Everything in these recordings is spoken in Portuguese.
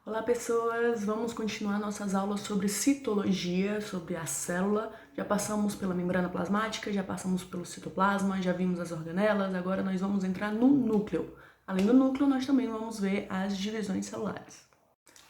Olá pessoas, vamos continuar nossas aulas sobre citologia, sobre a célula. Já passamos pela membrana plasmática, já passamos pelo citoplasma, já vimos as organelas, agora nós vamos entrar no núcleo. Além do núcleo, nós também vamos ver as divisões celulares.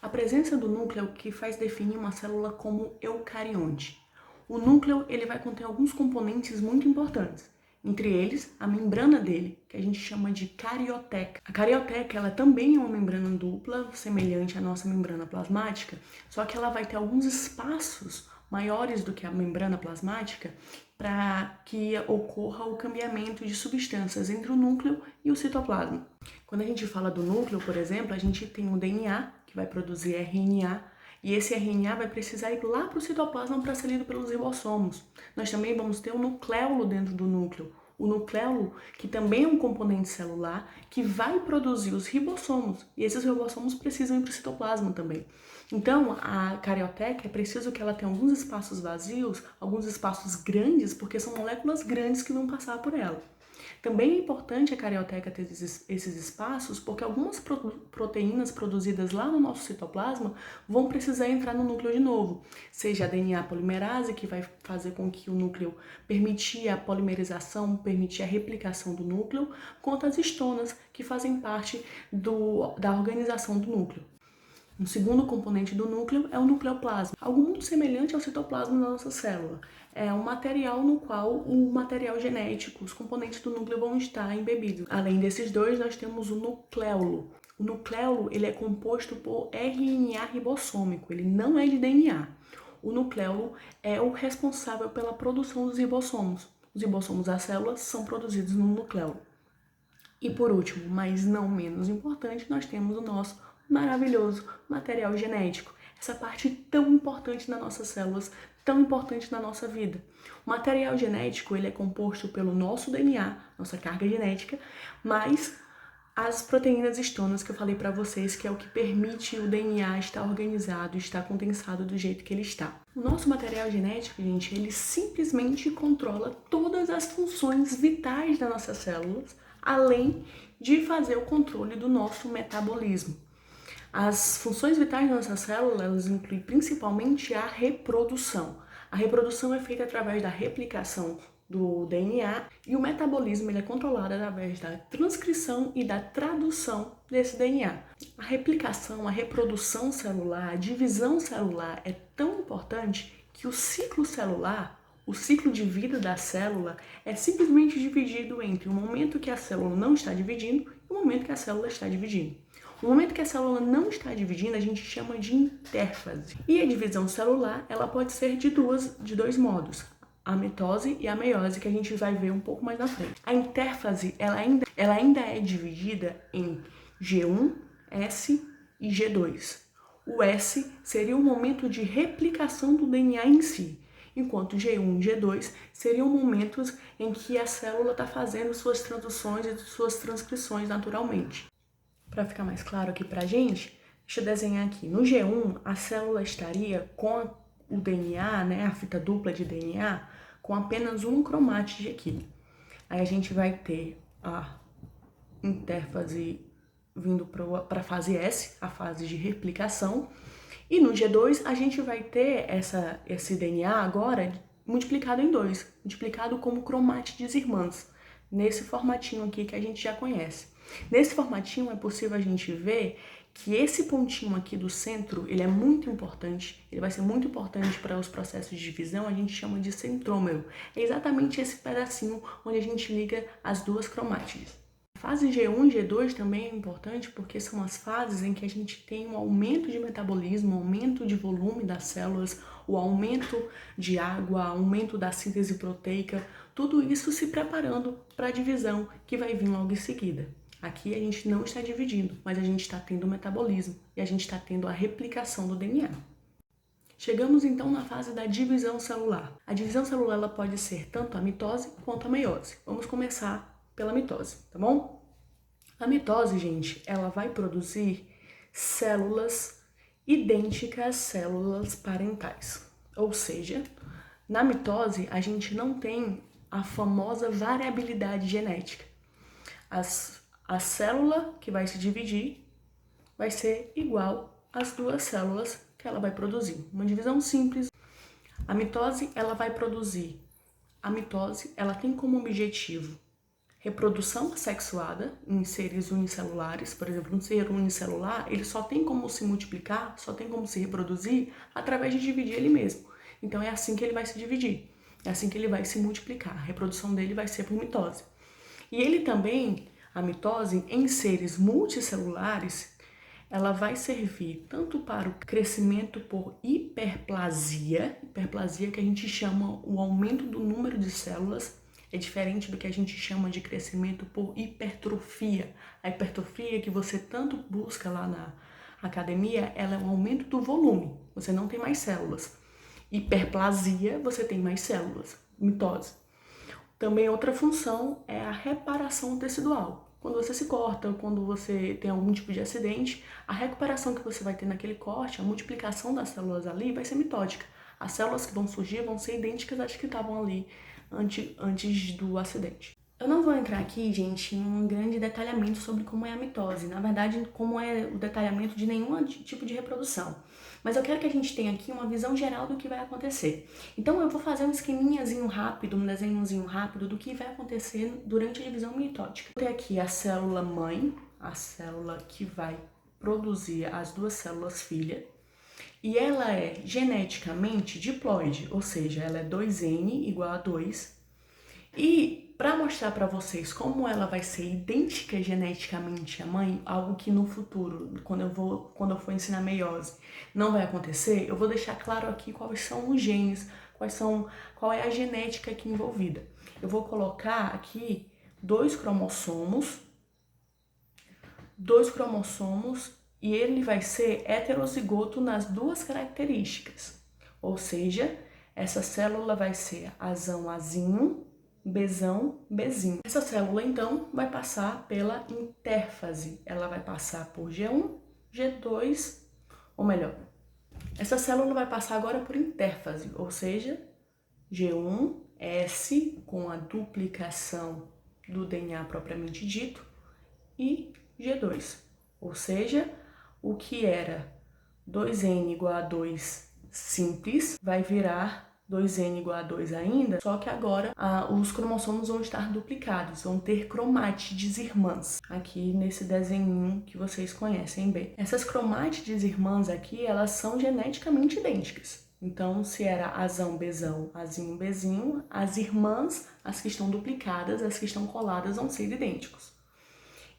A presença do núcleo é o que faz definir uma célula como eucarionte. O núcleo ele vai conter alguns componentes muito importantes. Entre eles, a membrana dele, que a gente chama de carioteca. A carioteca ela também é uma membrana dupla, semelhante à nossa membrana plasmática, só que ela vai ter alguns espaços maiores do que a membrana plasmática para que ocorra o cambiamento de substâncias entre o núcleo e o citoplasma. Quando a gente fala do núcleo, por exemplo, a gente tem o DNA, que vai produzir RNA, e esse RNA vai precisar ir lá para o citoplasma para ser lido pelos ribossomos. Nós também vamos ter o nucleolo dentro do núcleo. O nucleolo, que também é um componente celular, que vai produzir os ribossomos. E esses ribossomos precisam ir para o citoplasma também. Então, a carioteca é preciso que ela tenha alguns espaços vazios, alguns espaços grandes, porque são moléculas grandes que vão passar por ela. Também é importante a carioteca ter esses espaços, porque algumas proteínas produzidas lá no nosso citoplasma vão precisar entrar no núcleo de novo, seja a DNA polimerase, que vai fazer com que o núcleo permitir a polimerização, permitir a replicação do núcleo, quanto as histonas, que fazem parte da organização do núcleo. Um segundo componente do núcleo é o nucleoplasma, algo muito semelhante ao citoplasma da nossa célula. É um material no qual o material genético, os componentes do núcleo vão estar embebidos. Além desses dois, nós temos o nucleolo. O nucleolo ele é composto por RNA ribossômico, ele não é de DNA. O nucleolo é o responsável pela produção dos ribossomos. Os ribossomos das células são produzidos no nucleolo. E por último, mas não menos importante, nós temos o nosso maravilhoso material genético. Essa parte tão importante nas nossas células, tão importante na nossa vida. O material genético ele é composto pelo nosso DNA, nossa carga genética, mais as proteínas histonas que eu falei para vocês, que é o que permite o DNA estar organizado, estar condensado do jeito que ele está. O nosso material genético, gente, ele simplesmente controla todas as funções vitais das nossas células, além de fazer o controle do nosso metabolismo. As funções vitais da nossa célula, elas incluem principalmente a reprodução. A reprodução é feita através da replicação do DNA e o metabolismo ele é controlado através da transcrição e da tradução desse DNA. A replicação, a reprodução celular, a divisão celular é tão importante que o ciclo celular, o ciclo de vida da célula, é simplesmente dividido entre o momento que a célula não está dividindo e o momento que a célula está dividindo. No momento que a célula não está dividindo, a gente chama de intérfase. E a divisão celular, ela pode ser de dois modos, a mitose e a meiose, que a gente vai ver um pouco mais na frente. A intérfase, ela ainda é dividida em G1, S e G2. O S seria o momento de replicação do DNA em si, enquanto G1 e G2 seriam momentos em que a célula está fazendo suas traduções e suas transcrições naturalmente. Para ficar mais claro aqui pra gente, deixa eu desenhar aqui. No G1, a célula estaria com o DNA, né, a fita dupla de DNA, com apenas um cromátide aqui. Aí a gente vai ter a intérfase vindo para a fase S, a fase de replicação. E no G2, a gente vai ter esse DNA agora multiplicado em 2, multiplicado como cromátides irmãs, nesse formatinho aqui que a gente já conhece. Nesse formatinho é possível a gente ver que esse pontinho aqui do centro, ele é muito importante, ele vai ser muito importante para os processos de divisão, a gente chama de centrômero. É exatamente esse pedacinho onde a gente liga as duas cromátides. A fase G1 e G2 também é importante porque são as fases em que a gente tem um aumento de metabolismo, um aumento de volume das células, o aumento de água, aumento da síntese proteica, tudo isso se preparando para a divisão que vai vir logo em seguida. Aqui a gente não está dividindo, mas a gente está tendo o metabolismo e a gente está tendo a replicação do DNA. Chegamos então na fase da divisão celular. A divisão celular ela pode ser tanto a mitose quanto a meiose. Vamos começar pela mitose, tá bom? A mitose, gente, ela vai produzir células idênticas às células parentais. Ou seja, na mitose a gente não tem a famosa variabilidade genética. A célula que vai se dividir vai ser igual as duas células que ela vai produzir. Uma divisão simples. A mitose, ela vai produzir. A mitose, ela tem como objetivo reprodução assexuada em seres unicelulares. Por exemplo, um ser unicelular, ele só tem como se multiplicar, só tem como se reproduzir através de dividir ele mesmo. Então é assim que ele vai se dividir, é assim que ele vai se multiplicar. A reprodução dele vai ser por mitose. E ele também, a mitose, em seres multicelulares, ela vai servir tanto para o crescimento por hiperplasia que a gente chama o aumento do número de células, é diferente do que a gente chama de crescimento por hipertrofia. A hipertrofia que você tanto busca lá na academia, ela é um aumento do volume, você não tem mais células. Hiperplasia, você tem mais células, mitose. Também outra função é a reparação tecidual. Quando você se corta, quando você tem algum tipo de acidente, a recuperação que você vai ter naquele corte, a multiplicação das células ali vai ser mitótica. As células que vão surgir vão ser idênticas às que estavam ali antes do acidente. Eu não vou entrar aqui, gente, em um grande detalhamento sobre como é a mitose. Na verdade, como é o detalhamento de nenhum tipo de reprodução. Mas eu quero que a gente tenha aqui uma visão geral do que vai acontecer. Então eu vou fazer um esqueminhazinho rápido, um desenhozinho rápido do que vai acontecer durante a divisão mitótica. Vou ter aqui a célula mãe, a célula que vai produzir as duas células filha. E ela é geneticamente diploide, ou seja, ela é 2N igual a 2. E para mostrar para vocês como ela vai ser idêntica geneticamente à mãe, algo que no futuro, quando eu for ensinar meiose, não vai acontecer, eu vou deixar claro aqui quais são os genes, qual é a genética aqui envolvida. Eu vou colocar aqui dois cromossomos e ele vai ser heterozigoto nas duas características. Ou seja, essa célula vai ser azão azinho, Bzão, Bzinho. Essa célula, então, vai passar pela intérfase. Ela vai passar por G1, G2, ou melhor, essa célula vai passar agora por intérfase, ou seja, G1, S, com a duplicação do DNA propriamente dito, e G2, ou seja, o que era 2N igual a 2 simples vai virar 2N igual a 2 ainda, só que agora os cromossomos vão estar duplicados, vão ter cromátides irmãs, aqui nesse desenho que vocês conhecem bem. Essas cromátides irmãs aqui, elas são geneticamente idênticas. Então, se era azão, bezão, azinho, bezinho, as irmãs, as que estão duplicadas, as que estão coladas, vão ser idênticos.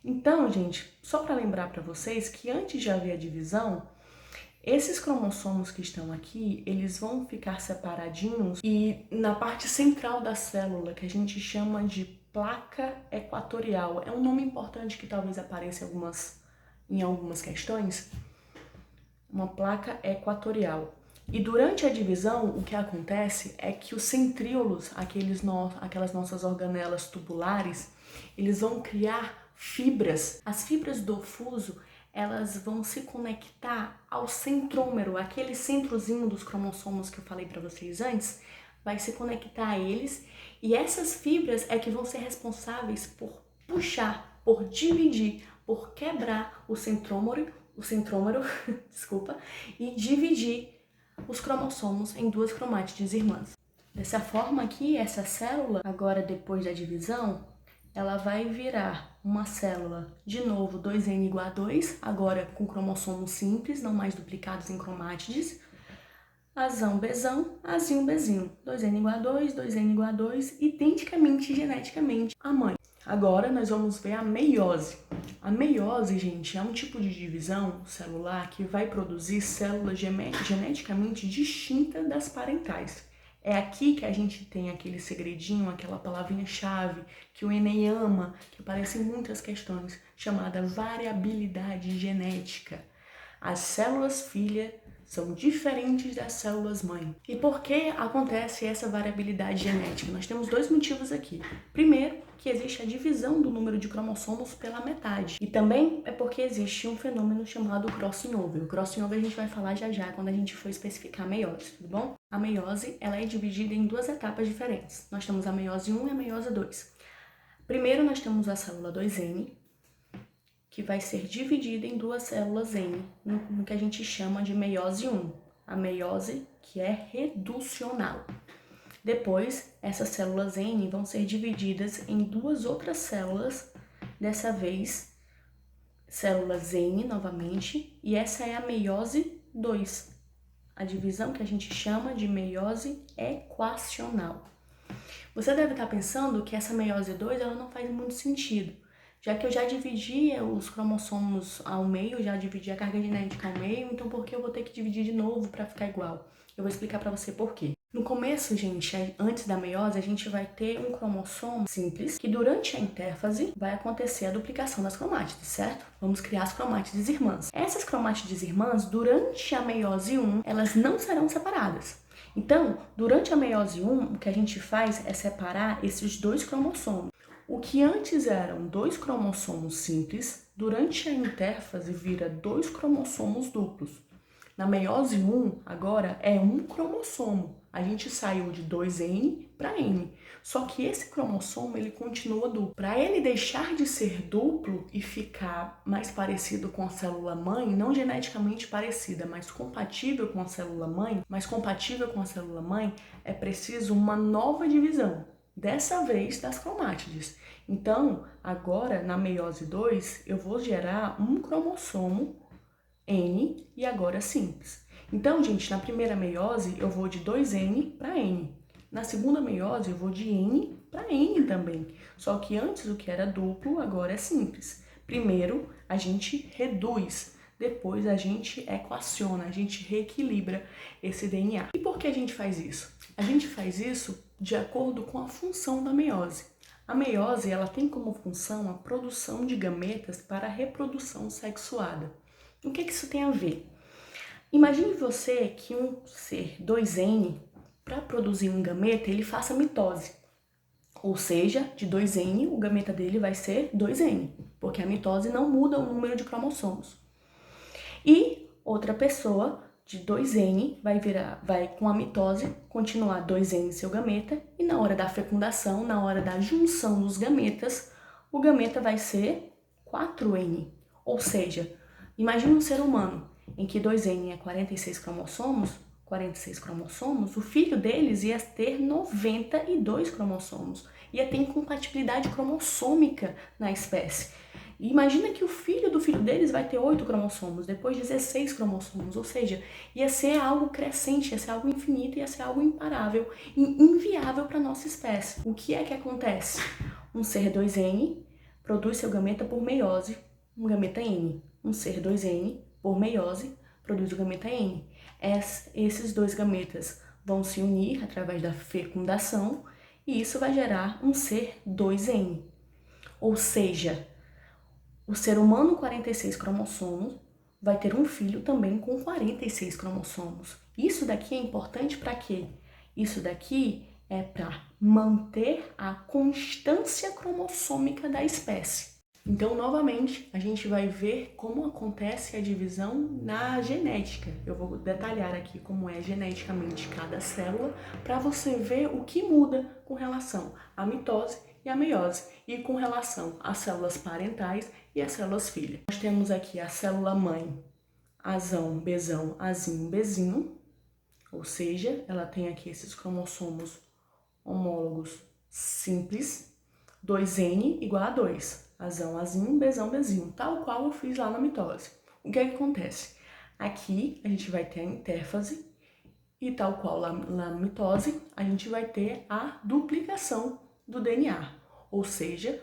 Então, gente, só para lembrar para vocês que antes de haver a divisão, esses cromossomos que estão aqui, eles vão ficar separadinhos e na parte central da célula, que a gente chama de placa equatorial, é um nome importante que talvez apareça em algumas questões, uma placa equatorial. E durante a divisão, o que acontece é que os centríolos, aquelas nossas organelas tubulares, eles vão criar fibras. As fibras do fuso, elas vão se conectar ao centrômero, aquele centrozinho dos cromossomos que eu falei para vocês antes, vai se conectar a eles, e essas fibras é que vão ser responsáveis por puxar, por dividir, por quebrar o centrômero, desculpa, e dividir os cromossomos em duas cromátides irmãs. Dessa forma aqui, essa célula, agora depois da divisão, ela vai virar uma célula, de novo, 2N igual a 2, agora com cromossomos simples, não mais duplicados em cromátides. Azão, Bzão, azinho, Bzinho. 2N igual a 2, 2N igual a 2, identicamente, geneticamente, a mãe. Agora nós vamos ver a meiose. A meiose, gente, é um tipo de divisão celular que vai produzir células geneticamente distintas das parentais. É aqui que a gente tem aquele segredinho, aquela palavrinha-chave que o Enem ama, que aparece em muitas questões, chamada variabilidade genética. As células filha são diferentes das células mãe. E por que acontece essa variabilidade genética? Nós temos dois motivos aqui. Primeiro, que existe a divisão do número de cromossomos pela metade. E também é porque existe um fenômeno chamado crossing over. O crossing over a gente vai falar já quando a gente for especificar a meiose, tudo bom? A meiose, ela é dividida em duas etapas diferentes. Nós temos a meiose 1 e a meiose 2. Primeiro nós temos a célula 2N, que vai ser dividida em duas células N, no que a gente chama de meiose 1, a meiose que é reducional. Depois, essas células N vão ser divididas em duas outras células, dessa vez células N novamente, e essa é a meiose 2, a divisão que a gente chama de meiose equacional. Você deve estar pensando que essa meiose 2 ela não faz muito sentido, já que eu já dividi os cromossomos ao meio, já dividi a carga genética ao meio, então por que eu vou ter que dividir de novo para ficar igual? Eu vou explicar para você por quê. No começo, gente, antes da meiose, a gente vai ter um cromossomo simples, que durante a intérfase vai acontecer a duplicação das cromátides, certo? Vamos criar as cromátides irmãs. Essas cromátides irmãs, durante a meiose 1, elas não serão separadas. Então, durante a meiose 1, o que a gente faz é separar esses dois cromossomos. O que antes eram dois cromossomos simples, durante a intérfase vira dois cromossomos duplos. Na meiose 1, agora é um cromossomo. A gente saiu de 2N para N. Só que esse cromossomo ele continua duplo. Para ele deixar de ser duplo e ficar mais parecido com a célula mãe, não geneticamente parecida, mas compatível com a célula mãe, é preciso uma nova divisão, dessa vez das cromátides. Então, agora na meiose 2, eu vou gerar um cromossomo N e agora simples. Então, gente, na primeira meiose eu vou de 2N para N. Na segunda meiose eu vou de N para N também. Só que antes o que era duplo agora é simples. Primeiro a gente reduz, depois a gente equaciona, a gente reequilibra esse DNA. E por que a gente faz isso? A gente faz isso de acordo com a função da meiose. A meiose ela tem como função a produção de gametas para a reprodução sexuada. O que isso tem a ver? Imagine você que um ser 2N, para produzir um gameta, ele faça mitose. Ou seja, de 2N, o gameta dele vai ser 2N, porque a mitose não muda o número de cromossomos. E outra pessoa de 2N vai com a mitose continuar 2N seu gameta, e na hora da fecundação, na hora da junção dos gametas, o gameta vai ser 4N. Ou seja, imagine um ser humano em que 2N é 46 cromossomos, o filho deles ia ter 92 cromossomos, ia ter incompatibilidade cromossômica na espécie. E imagina que o filho do filho deles vai ter 8 cromossomos, depois 16 cromossomos, ou seja, ia ser algo crescente, ia ser algo infinito, ia ser algo imparável e inviável para a nossa espécie. O que é que acontece? Um ser 2N produz seu gameta por meiose, um gameta N. Um ser 2N, por meiose, produz o gameta N. Esses dois gametas vão se unir através da fecundação e isso vai gerar um ser 2N. Ou seja, o ser humano 46 cromossomos vai ter um filho também com 46 cromossomos. Isso daqui é importante para quê? Isso daqui é para manter a constância cromossômica da espécie. Então, novamente, a gente vai ver como acontece a divisão na genética. Eu vou detalhar aqui como é geneticamente cada célula para você ver o que muda com relação à mitose e à meiose e com relação às células parentais e às células filha. Nós temos aqui a célula mãe, Azão, Bzão, Azinho, Bezinho, ou seja, ela tem aqui esses cromossomos homólogos simples, 2N igual a 2. Azão, Azinho, Bzão, Bezinho, tal qual eu fiz lá na mitose. O que é que acontece? Aqui a gente vai ter a intérfase e tal qual lá na mitose, a gente vai ter a duplicação do DNA. Ou seja,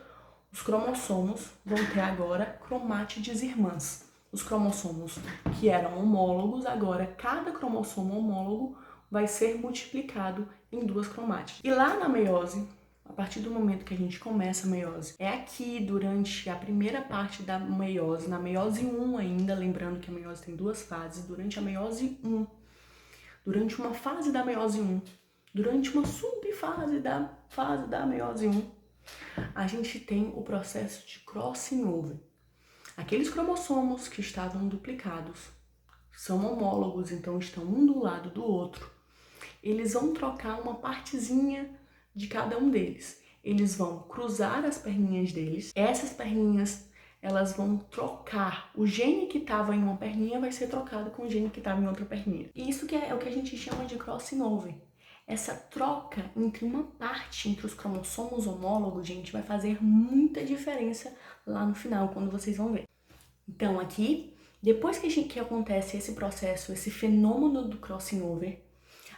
os cromossomos vão ter agora cromátides irmãs. Os cromossomos que eram homólogos, agora cada cromossomo homólogo vai ser multiplicado em duas cromátides. E lá na meiose, a partir do momento que a gente começa a meiose, é aqui durante a primeira parte da meiose, na meiose 1 ainda, lembrando que a meiose tem duas fases, durante a meiose 1, durante uma fase da meiose 1, durante uma subfase da fase da meiose 1, a gente tem o processo de crossing over. Aqueles cromossomos que estavam duplicados, são homólogos, então estão um do lado do outro, eles vão trocar uma partezinha de cada um deles. Eles vão cruzar as perninhas deles. Essas perninhas, elas vão trocar. O gene que estava em uma perninha vai ser trocado com o gene que estava em outra perninha. E isso que é o que a gente chama de crossing over. Essa troca entre uma parte, entre os cromossomos homólogos, gente, vai fazer muita diferença lá no final, quando vocês vão ver. Então aqui, depois que acontece esse processo, esse fenômeno do crossing over,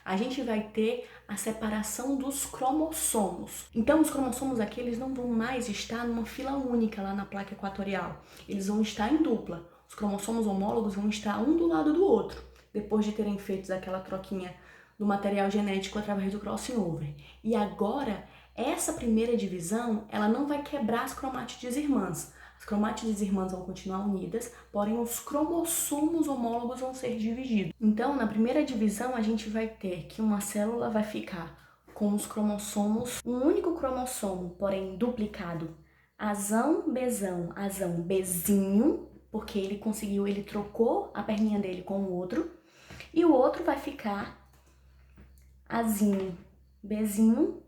a gente vai ter a separação dos cromossomos. Então, os cromossomos aqui, eles não vão mais estar numa fila única lá na placa equatorial. Eles vão estar em dupla. Os cromossomos homólogos vão estar um do lado do outro, depois de terem feito aquela troquinha do material genético através do crossing over. E agora, essa primeira divisão, ela não vai quebrar as cromátides irmãs. As cromátides irmãs vão continuar unidas, porém os cromossomos homólogos vão ser divididos. Então, na primeira divisão, a gente vai ter que uma célula vai ficar com os cromossomos, um único cromossomo, porém duplicado, azão, bezinho, porque ele trocou a perninha dele com o outro, e o outro vai ficar azinho, bezinho,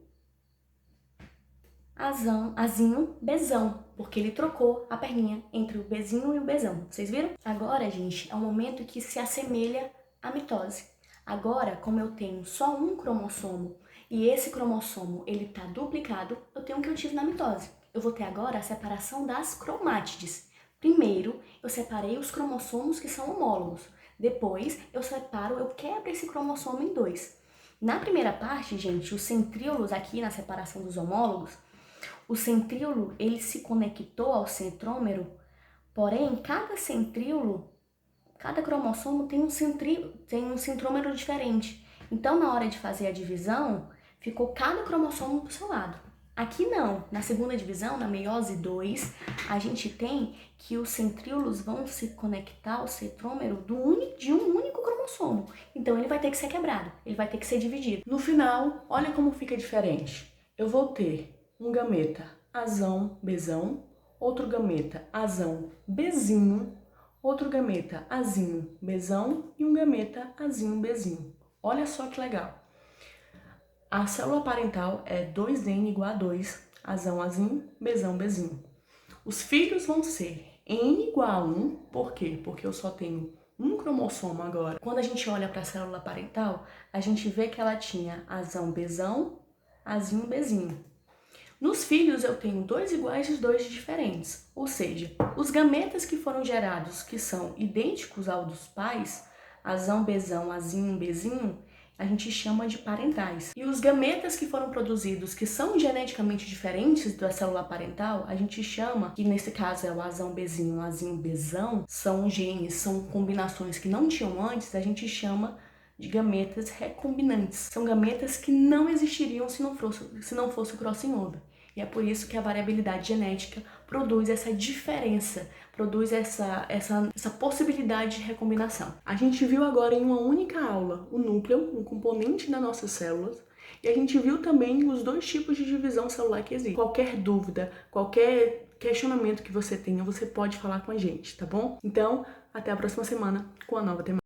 azinho, bezão, porque ele trocou a perninha entre o bezinho e o bezão. Vocês viram? Agora, gente, é um momento que se assemelha à mitose. Agora, como eu tenho só um cromossomo e esse cromossomo ele tá duplicado, eu tenho o que eu tive na mitose. Eu vou ter agora a separação das cromátides. Primeiro, eu separei os cromossomos que são homólogos. Depois, eu quebro esse cromossomo em dois. Na primeira parte, gente, os centríolos aqui na separação dos homólogos, o centríolo, ele se conectou ao centrômero, porém, cada cromossomo tem um centrômero diferente. Então, na hora de fazer a divisão, ficou cada cromossomo do seu lado. Aqui não, na segunda divisão, na meiose 2, a gente tem que os centríolos vão se conectar ao centrômero de um único cromossomo. Então, ele vai ter que ser quebrado, ele vai ter que ser dividido. No final, olha como fica diferente. Eu vou ter um gameta azão, bezão, outro gameta azão, bezinho, outro gameta azinho, bezão e um gameta azinho, bezinho. Olha só que legal. A célula parental é 2N igual a 2, azão, azinho, bezão, bezinho. Os filhos vão ser N igual a 1, por quê? Porque eu só tenho um cromossomo agora. Quando a gente olha para a célula parental, a gente vê que ela tinha azão, bezão, azinho, bezinho. Nos filhos eu tenho 2 iguais e 2 diferentes, ou seja, os gametas que foram gerados que são idênticos ao dos pais, azão, bezão, azinho, bezinho, a gente chama de parentais. E os gametas que foram produzidos que são geneticamente diferentes da célula parental, a gente chama, que nesse caso é o azão, azinho, bezão, são genes, são combinações que não tinham antes, a gente chama de gametas recombinantes. São gametas que não existiriam se não fosse o crossing over. E é por isso que a variabilidade genética produz essa diferença, produz essa possibilidade de recombinação. A gente viu agora em uma única aula o núcleo, um componente das nossas células, e a gente viu também os dois tipos de divisão celular que existem. Qualquer dúvida, qualquer questionamento que você tenha, você pode falar com a gente, tá bom? Então, até a próxima semana com a nova temática.